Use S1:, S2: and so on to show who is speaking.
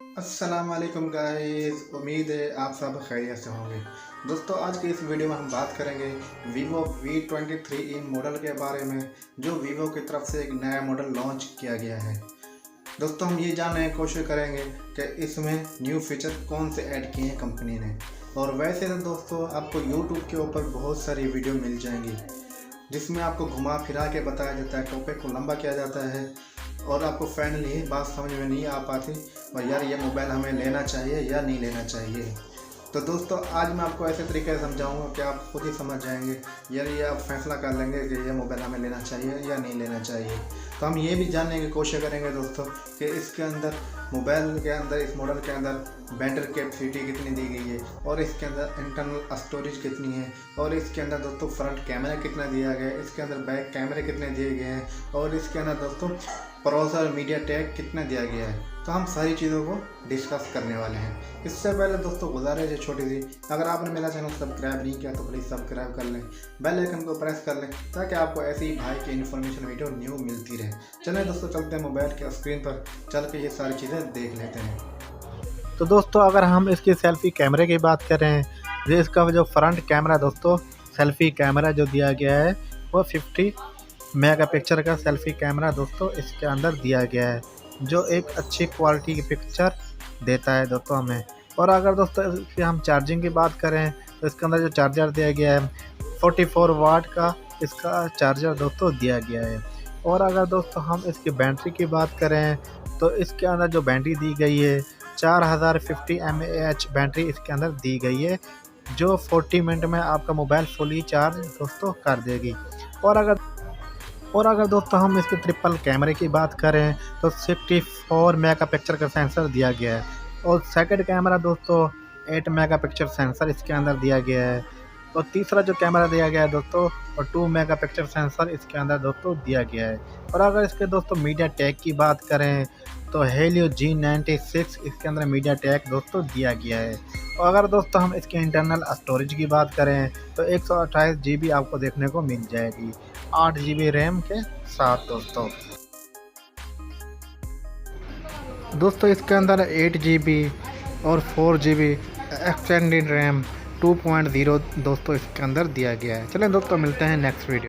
S1: अस्सलाम वालेकुम गाइस, उम्मीद है आप सब खैरियत से होंगे। दोस्तों आज की इस वीडियो में हम बात करेंगे vivo v23e मॉडल के बारे में, जो vivo की तरफ से एक नया मॉडल लॉन्च किया गया है। दोस्तों हम ये जानने की कोशिश करेंगे कि इसमें न्यू फीचर कौन से ऐड किए हैं कंपनी ने। और वैसे तो दोस्तों आपको यूट्यूब के ऊपर बहुत सारी वीडियो मिल जाएंगी जिसमें आपको घुमा फिरा के बताया जाता है, टॉपिक को लंबा किया जाता है और आपको फाइनली बात समझ में नहीं आ पाती और यार ये मोबाइल हमें लेना चाहिए या नहीं लेना चाहिए। तो दोस्तों आज मैं आपको ऐसे तरीके से समझाऊंगा कि आप खुद ही समझ जाएंगे, यार ये आप फैसला कर लेंगे कि ये मोबाइल हमें लेना चाहिए या नहीं लेना चाहिए। तो हम ये भी जानने की कोशिश करेंगे दोस्तों कि इसके अंदर मोबाइल के अंदर, इस मॉडल के अंदर बैटरी कैपेसिटी कितनी दी गई है और इसके अंदर इंटरनल स्टोरेज कितनी है और इसके अंदर दोस्तों फ्रंट कैमरा कितना दिया गया है, इसके अंदर बैक कैमरे कितने दिए गए हैं और इसके अंदर दोस्तों प्रोसेसर मीडिया टेक कितना दिया गया है। तो हम सारी चीज़ों को डिस्कस करने वाले हैं। इससे पहले दोस्तों गुजारिश है छोटी सी, अगर आपने मेरा चैनल सब्सक्राइब नहीं किया तो प्लीज़ सब्सक्राइब कर लें, बेल आइकन को प्रेस कर लें ताकि आपको ऐसी ही भाई की इन्फॉर्मेशन वीडियो न्यू मिलती रहे। चलें दोस्तों चलते हैं मोबाइल के स्क्रीन पर चल के ये सारी चीज़ें देख लेते हैं।
S2: तो दोस्तों अगर हम इसकी सेल्फी कैमरे की बात करें, जो इसका जो फ्रंट कैमरा दोस्तों सेल्फी कैमरा जो दिया गया है वो 50 मेगापिक्सल का सेल्फी कैमरा दोस्तों इसके अंदर दिया गया है, जो एक अच्छी क्वालिटी की पिक्चर देता है दोस्तों हमें। और अगर दोस्तों इसकी हम चार्जिंग की बात करें तो इसके अंदर जो चार्जर दिया गया है 44 वाट का इसका चार्जर दोस्तों दिया गया है। और अगर दोस्तों हम इसकी बैटरी की बात करें तो इसके अंदर जो बैटरी दी गई है 4050 mAh बैटरी इसके अंदर दी गई है, जो 40 मिनट में आपका मोबाइल फुली चार्ज दोस्तों कर देगी। और अगर दोस्तों हम इसके ट्रिपल कैमरे की बात करें तो 64 मेगापिक्सल का सेंसर दिया गया है और सेकंड कैमरा दोस्तों 8 मेगापिक्सल सेंसर इसके अंदर दिया गया है। और तीसरा जो कैमरा दिया गया है दोस्तों और 2 मेगापिक्सल सेंसर इसके अंदर दोस्तों दिया गया है। और अगर इसके दोस्तों मीडिया टेक की बात करें तो हेलियो G96 इसके अंदर मीडिया टेक दोस्तों दिया गया है। और अगर दोस्तों हम इसके इंटरनल स्टोरेज की बात करें तो 128 GB आपको देखने को मिल जाएगी, 8 GB रैम के साथ दोस्तों इसके अंदर 8 GB और 4 GB एक्सटेंडेड रैम 2.0 दोस्तों इसके अंदर दिया गया है। चलें दोस्तों मिलते हैं नेक्स्ट वीडियो।